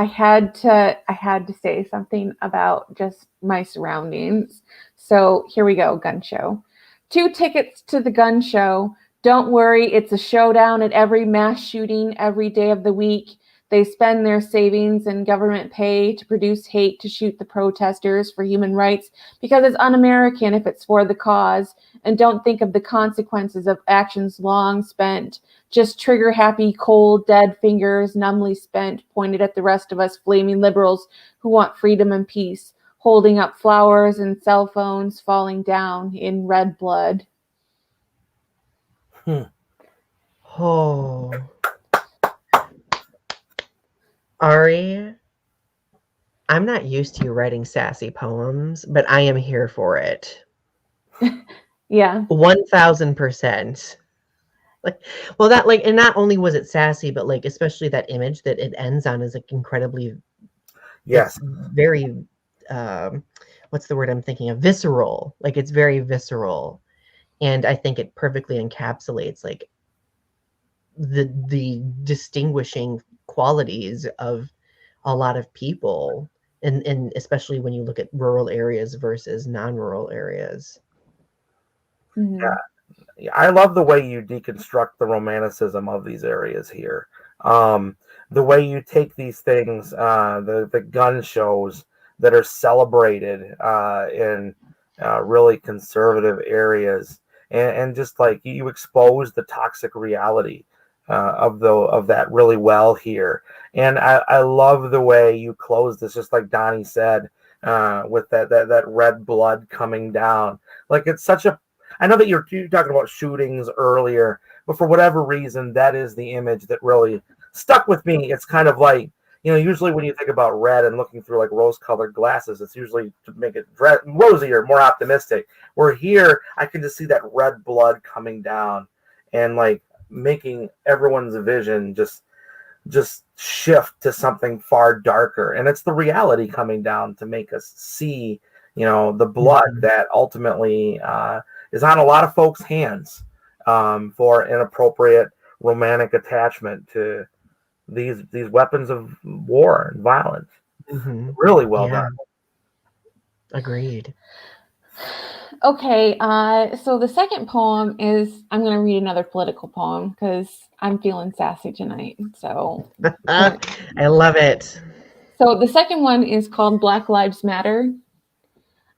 had to say something about just my surroundings. So here we go, Gun Show. 2 tickets to the gun show. Don't worry, it's a showdown at every mass shooting every day of the week. They spend their savings and government pay to produce hate to shoot the protesters for human rights because it's un-American if it's for the cause, and don't think of the consequences of actions long spent. Just trigger-happy, cold, dead fingers numbly spent pointed at the rest of us flaming liberals who want freedom and peace, holding up flowers and cell phones falling down in red blood. Oh. Ari, I'm not used to you writing sassy poems, but I am here for it. Yeah. 1000%. Well, that like, and not only was it sassy, but like, especially that image that it ends on is like incredibly, Yes. it's very, um, what's the word I'm thinking of? Visceral. Like it's very visceral. And I think it perfectly encapsulates like the distinguishing qualities of a lot of people. And especially when you look at rural areas versus non-rural areas. Mhm. I love the way you deconstruct the romanticism of these areas here. The way you take these things, the gun shows that are celebrated in really conservative areas, and just like you expose the toxic reality of that really well here. And I love the way you close this, just like Donnie said, with that red blood coming down. Like it's such a I know that you're talking about shootings earlier, but for whatever reason, that is the image that really stuck with me. It's kind of like, usually when you think about red and looking through like rose-colored glasses, it's usually to make it rosier, more optimistic. Where here, I can just see that red blood coming down and like making everyone's vision just shift to something far darker. And it's the reality coming down to make us see, the blood that ultimately is on a lot of folks' hands for inappropriate romantic attachment to these weapons of war and violence. Really well Yeah, done. agreed. Okay, so the second poem is, I'm going to read another political poem because I'm feeling sassy tonight. So I love it. the second one is called Black Lives Matter.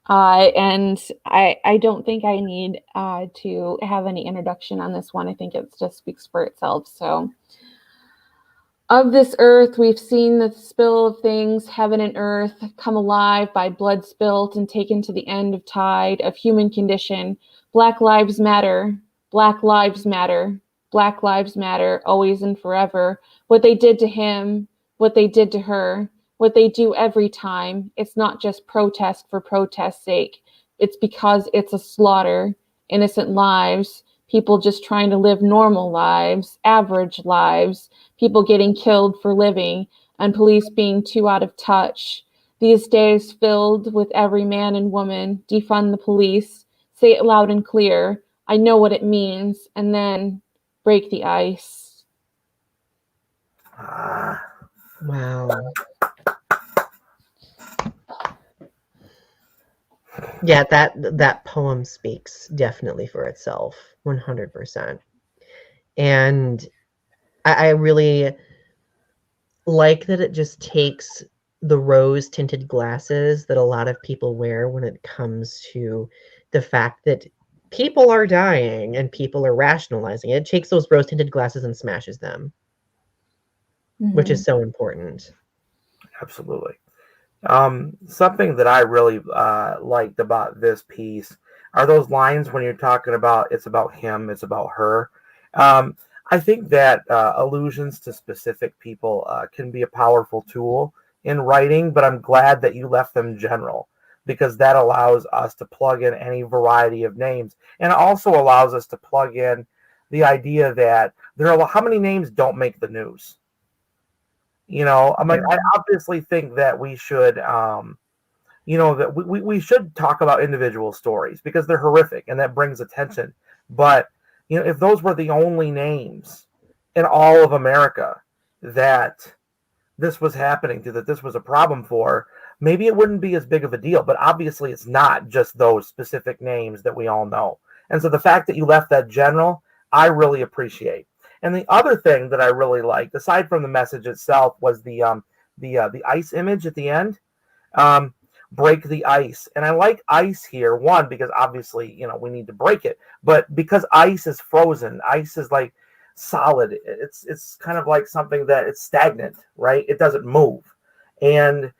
And I don't think I need to have any introduction on this one. I think it just speaks for itself. So, of this earth, we've seen the spill of things, heaven and earth, come alive by blood spilt and taken to the end of tide of human condition. Black lives matter. Black lives matter. Black lives matter, always and forever. What they did to him, what they did to her, what they do every time. It's not just protest for protest's sake. It's because it's a slaughter. Innocent lives, people just trying to live normal lives, average lives, people getting killed for living, and police being too out of touch. These days filled with every man and woman, defund the police, say it loud and clear, I know what it means, and then break the ice. Wow. Yeah, that poem speaks definitely for itself, 100%. And I really like that it just takes the rose tinted glasses that a lot of people wear when it comes to the fact that people are dying and people are rationalizing it. It takes those rose tinted glasses and smashes them, which is so important. Absolutely. Something that I really liked about this piece are those lines when you're talking about it's about him, it's about her. I think that allusions to specific people can be a powerful tool in writing, but I'm glad that you left them general because that allows us to plug in any variety of names and also allows us to plug in the idea that how many names don't make the news. I'm like, I obviously think that we should, that we should talk about individual stories because they're horrific and that brings attention. But, if those were the only names in all of America that this was happening to, that this was a problem for, maybe it wouldn't be as big of a deal. But obviously, it's not just those specific names that we all know. And so the fact that you left that general, I really appreciate. And the other thing that I really liked, aside from the message itself, was the ice image at the end. Break the ice, and I like ice here. One, because obviously we need to break it, but because ice is frozen, ice is like solid. It's kind of like something that it's stagnant, right? It doesn't move, and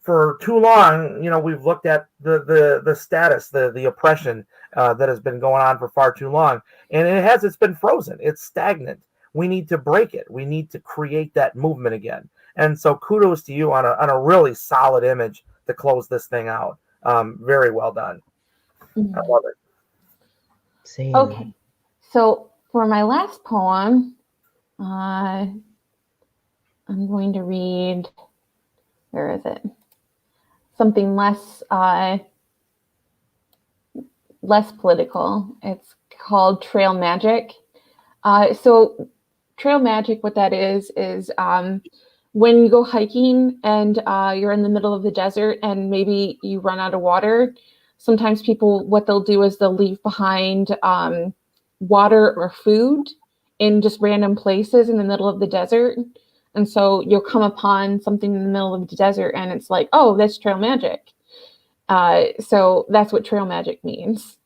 for too long, we've looked at the status, the oppression that has been going on for far too long, and it's been frozen. It's stagnant. We need to break it. We need to create that movement again. And so, kudos to you on a really solid image to close this thing out. Very well done. I love it. Same. Okay, so for my last poem, I'm going to read, where is it? Something less political. It's called Trail Magic. So trail magic, what that is when you go hiking and you're in the middle of the desert and maybe you run out of water, sometimes people, what they'll do is they'll leave behind water or food in just random places in the middle of the desert. And so you'll come upon something in the middle of the desert and it's like, oh, that's trail magic. So that's what trail magic means.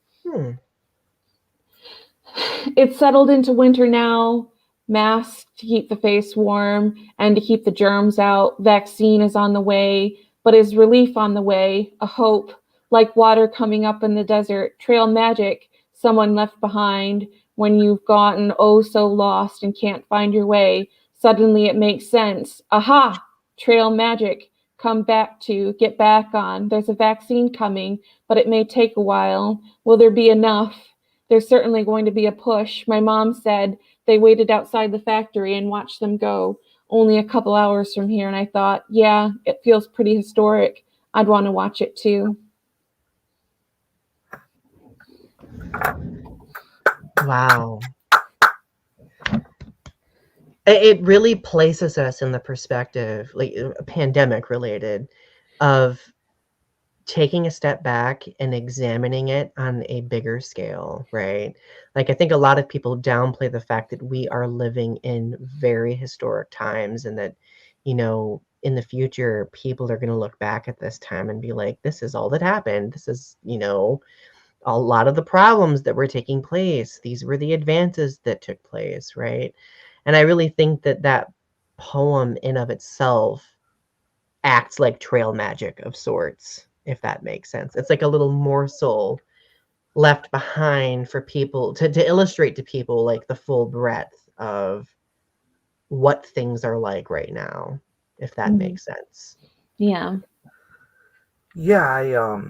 It's settled into winter now. Masks to keep the face warm and to keep the germs out. Vaccine is on the way, but is relief on the way? A hope, like water coming up in the desert. Trail magic, someone left behind. When you've gotten oh so lost and can't find your way, suddenly it makes sense. Aha! Trail magic, come back to, get back on. There's a vaccine coming, but it may take a while. Will there be enough? There's certainly going to be a push. My mom said they waited outside the factory and watched them go, only a couple hours from here. And I thought, yeah, it feels pretty historic. I'd want to watch it too. Wow. It really places us in the perspective, like pandemic related, of taking a step back and examining it on a bigger scale, right? Like, I think a lot of people downplay the fact that we are living in very historic times and that, you know, in the future, people are going to look back at this time and be like, this is all that happened. This is, you know, a lot of the problems that were taking place. These were the advances that took place, right? And I really think that that poem in of itself acts like trail magic of sorts, if that makes sense. It's like a little morsel left behind for people to illustrate to people like the full breadth of what things are like right now, if that makes sense. Yeah. Yeah,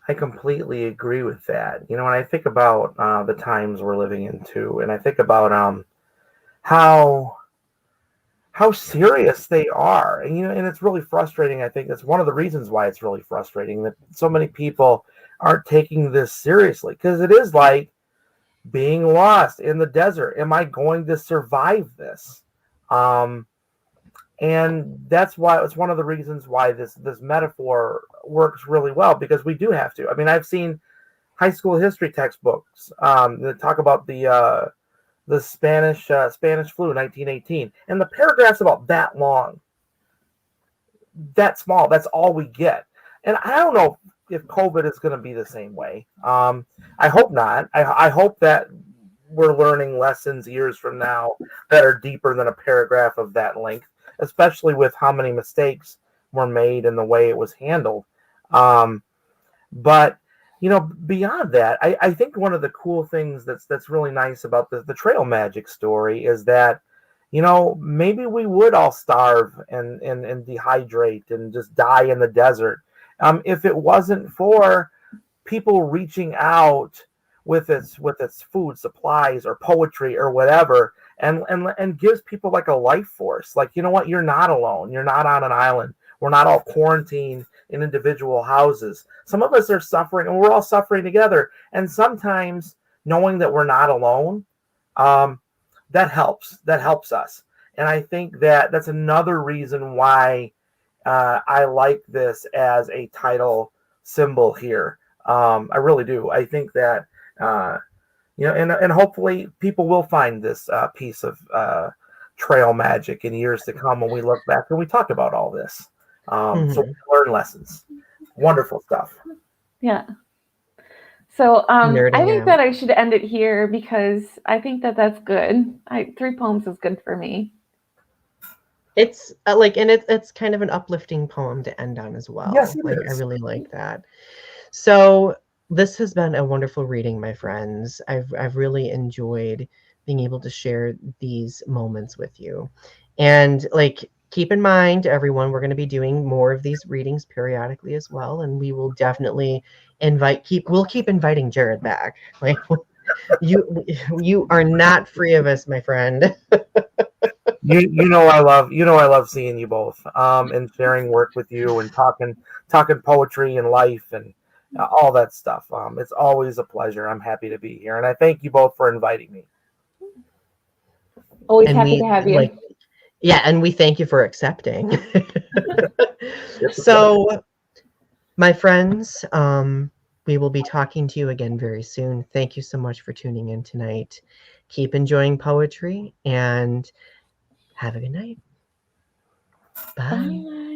I completely agree with that. You know, when I think about the times we're living in too, and I think about how serious they are, and you know, and it's really frustrating. I think that's one of the reasons why it's really frustrating that so many people aren't taking this seriously, because it is like being lost in the desert. Am I going to survive this? And that's why it's one of the reasons why this metaphor works really well, because we do have to. I mean, I've seen high school history textbooks that talk about the Spanish flu, 1918, and the paragraph's about that long, that small. That's all we get. And I don't know if COVID is going to be the same way. I hope not. I hope that we're learning lessons years from now that are deeper than a paragraph of that length, especially with how many mistakes were made and the way it was handled. But you know, beyond that, I think one of the cool things that's really nice about the trail magic story is that, you know, maybe we would all starve and dehydrate and just die in the desert if it wasn't for people reaching out with its food supplies or poetry or whatever, and gives people like a life force. Like, you know what, you're not alone. You're not on an island. We're not all quarantined in individual houses. Some of us are suffering, and we're all suffering together. And sometimes knowing that we're not alone, that helps. That helps us. And I think that that's another reason why I like this as a title symbol here. I really do. I think that you know, and hopefully people will find this piece of trail magic in years to come when we look back and we talk about all this. So we learn lessons. Wonderful stuff. Yeah. So I think out. that I should end it here because I think that that's good. 3 poems is good for me. It's like, and it's kind of an uplifting poem to end on as well. Yes, it like is. I really like that. So this has been a wonderful reading, my friends. I've really enjoyed being able to share these moments with you. And like, keep in mind, everyone, we're going to be doing more of these readings periodically as well, and we will definitely we'll keep inviting Jared back. Like, You are not free of us, my friend. I love seeing you both, and sharing work with you and talking poetry and life and all that stuff. It's always a pleasure. I'm happy to be here, and I thank you both for inviting me. Always And happy we to have you. yeah, and we thank you for accepting. It's a pleasure. So, my friends, we will be talking to you again very soon. Thank you so much for tuning in tonight. Keep enjoying poetry and have a good night. Bye. Bye.